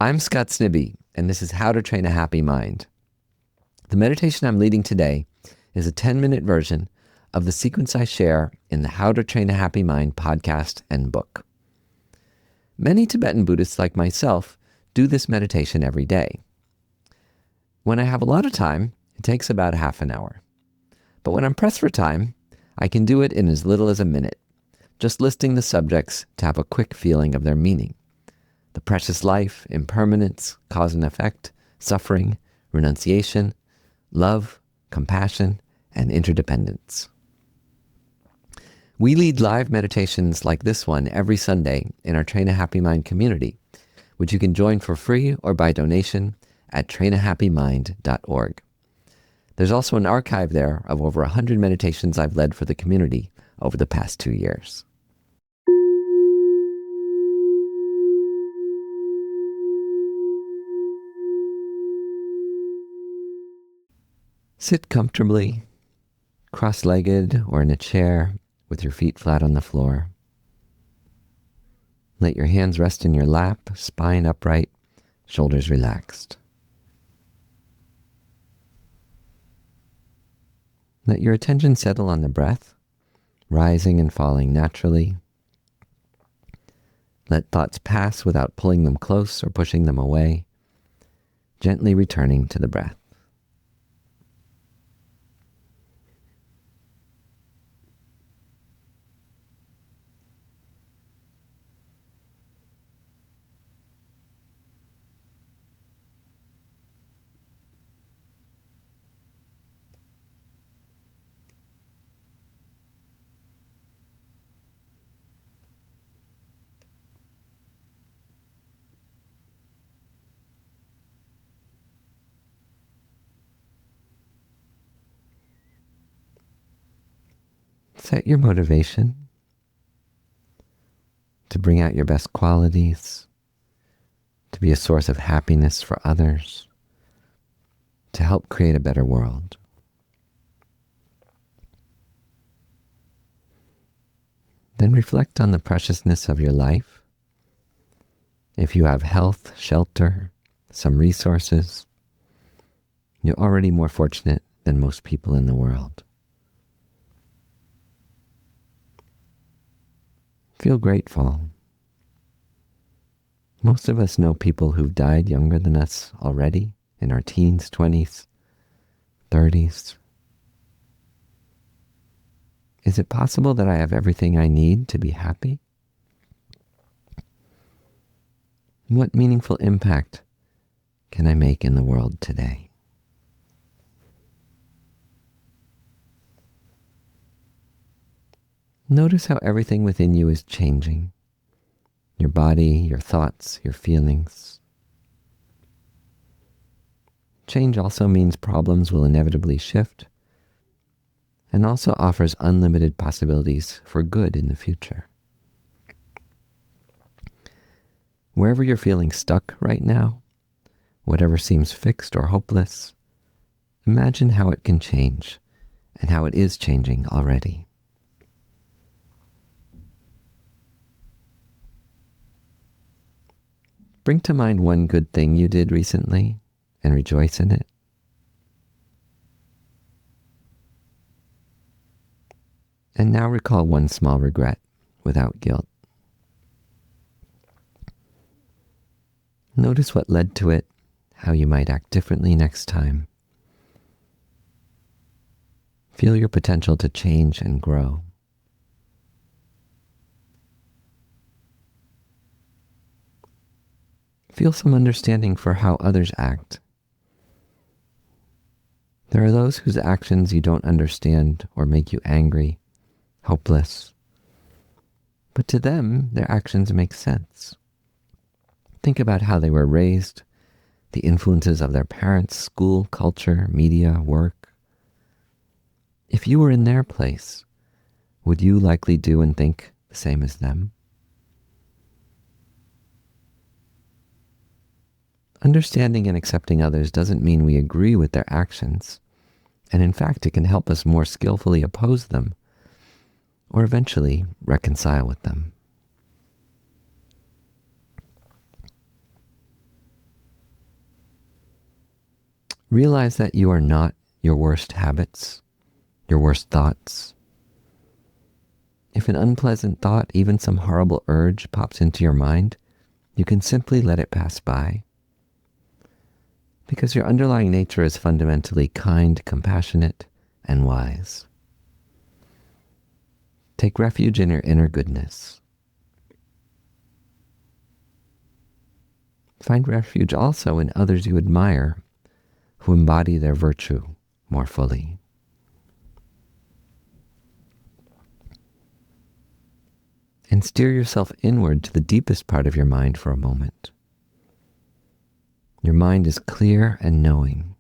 I'm Scott Snibbe, and this is How to Train a Happy Mind. The meditation I'm leading today is a 10-minute version of the sequence I share in the How to Train a Happy Mind podcast and book. Many Tibetan Buddhists like myself do this meditation every day. When I have a lot of time, it takes about half an hour. But when I'm pressed for time, I can do it in as little as a minute, just listing the subjects to have a quick feeling of their meaning. The precious life, impermanence, cause and effect, suffering, renunciation, love, compassion, and interdependence. We lead live meditations like this one every Sunday in our Train a Happy Mind community, which you can join for free or by donation at trainahappymind.org. There's also an archive there of over 100 meditations I've led for the community over the past 2 years. Sit comfortably, cross-legged or in a chair with your feet flat on the floor. Let your hands rest in your lap, spine upright, shoulders relaxed. Let your attention settle on the breath, rising and falling naturally. Let thoughts pass without pulling them close or pushing them away, gently returning to the breath. Set your motivation to bring out your best qualities, to be a source of happiness for others, to help create a better world. Then reflect on the preciousness of your life. If you have health, shelter, some resources, you're already more fortunate than most people in the world. Feel grateful. Most of us know people who've died younger than us already, in our teens, 20s, 30s. Is it possible that I have everything I need to be happy? What meaningful impact can I make in the world today? Notice how everything within you is changing. Your body, your thoughts, your feelings. Change also means problems will inevitably shift and also offers unlimited possibilities for good in the future. Wherever you're feeling stuck right now, whatever seems fixed or hopeless, imagine how it can change and how it is changing already. Bring to mind one good thing you did recently and rejoice in it. And now recall one small regret without guilt. Notice what led to it, how you might act differently next time. Feel your potential to change and grow. Feel some understanding for how others act. There are those whose actions you don't understand or make you angry, hopeless. But to them, their actions make sense. Think about how they were raised, the influences of their parents, school, culture, media, work. If you were in their place, would you likely do and think the same as them? Understanding and accepting others doesn't mean we agree with their actions, and in fact it can help us more skillfully oppose them or eventually reconcile with them. Realize that you are not your worst habits, your worst thoughts. If an unpleasant thought, even some horrible urge, pops into your mind, you can simply let it pass by. Because your underlying nature is fundamentally kind, compassionate, and wise. Take refuge in your inner goodness. Find refuge also in others you admire who embody their virtue more fully. And steer yourself inward to the deepest part of your mind for a moment. Your mind is clear and knowing.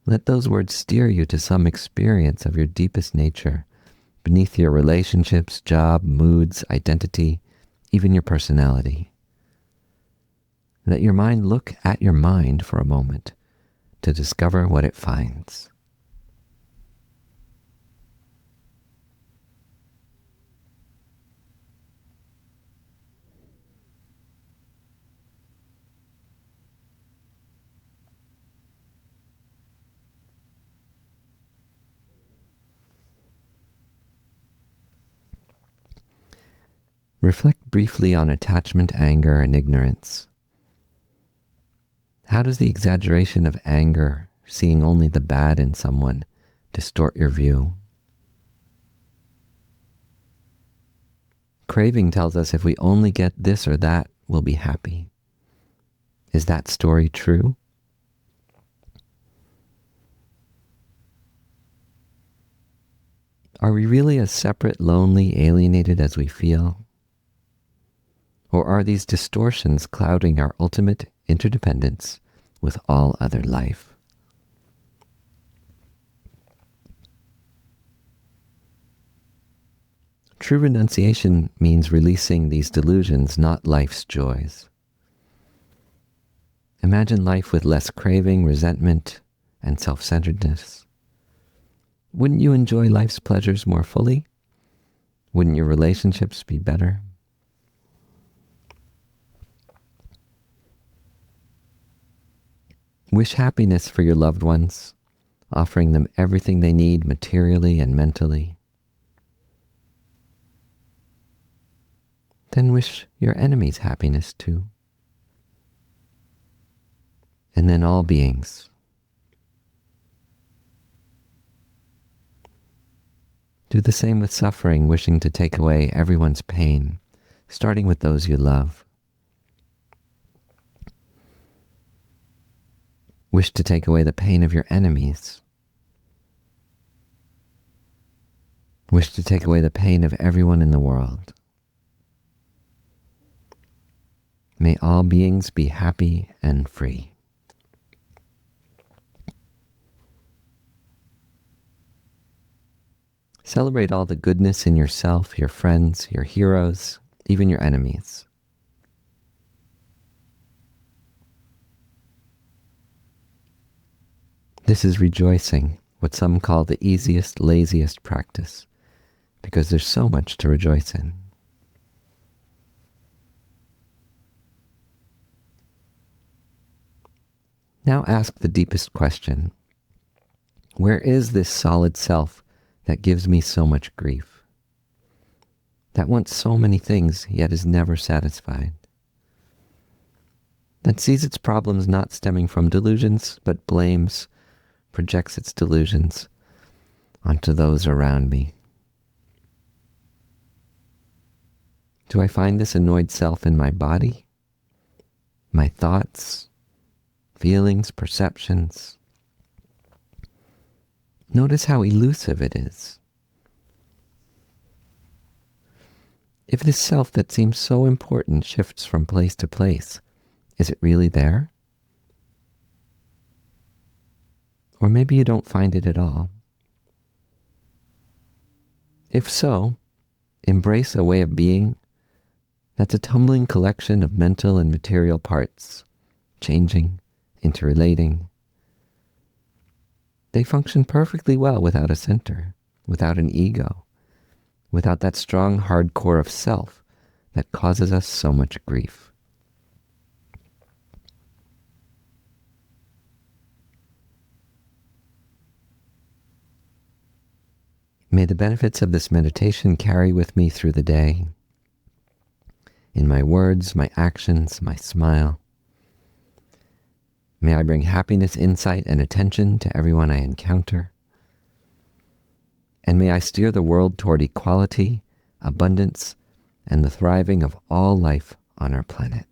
Let those words steer you to some experience of your deepest nature, beneath your relationships, job, moods, identity, even your personality. Let your mind look at your mind for a moment to discover what it finds. Reflect briefly on attachment, anger, and ignorance. How does the exaggeration of anger, seeing only the bad in someone, distort your view? Craving tells us if we only get this or that, we'll be happy. Is that story true? Are we really as separate, lonely, alienated as we feel? Or are these distortions clouding our ultimate interdependence with all other life? True renunciation means releasing these delusions, not life's joys. Imagine life with less craving, resentment, and self-centeredness. Wouldn't you enjoy life's pleasures more fully? Wouldn't your relationships be better? Wish happiness for your loved ones, offering them everything they need materially and mentally. Then wish your enemies happiness too. And then all beings. Do the same with suffering, wishing to take away everyone's pain, starting with those you love. Wish to take away the pain of your enemies. Wish to take away the pain of everyone in the world. May all beings be happy and free. Celebrate all the goodness in yourself, your friends, your heroes, even your enemies. This is rejoicing, what some call the easiest, laziest practice, because there's so much to rejoice in. Now ask the deepest question. Where is this solid self that gives me so much grief? That wants so many things, yet is never satisfied? That sees its problems not stemming from delusions, but projects its delusions onto those around me. Do I find this annoyed self in my body, my thoughts, feelings, perceptions? Notice how elusive it is. If this self that seems so important shifts from place to place, is it really there? Or maybe you don't find it at all. If so, embrace a way of being that's a tumbling collection of mental and material parts, changing, interrelating. They function perfectly well without a center, without an ego, without that strong hard core of self that causes us so much grief. May the benefits of this meditation carry with me through the day, in my words, my actions, my smile. May I bring happiness, insight, and attention to everyone I encounter. And may I steer the world toward equality, abundance, and the thriving of all life on our planet.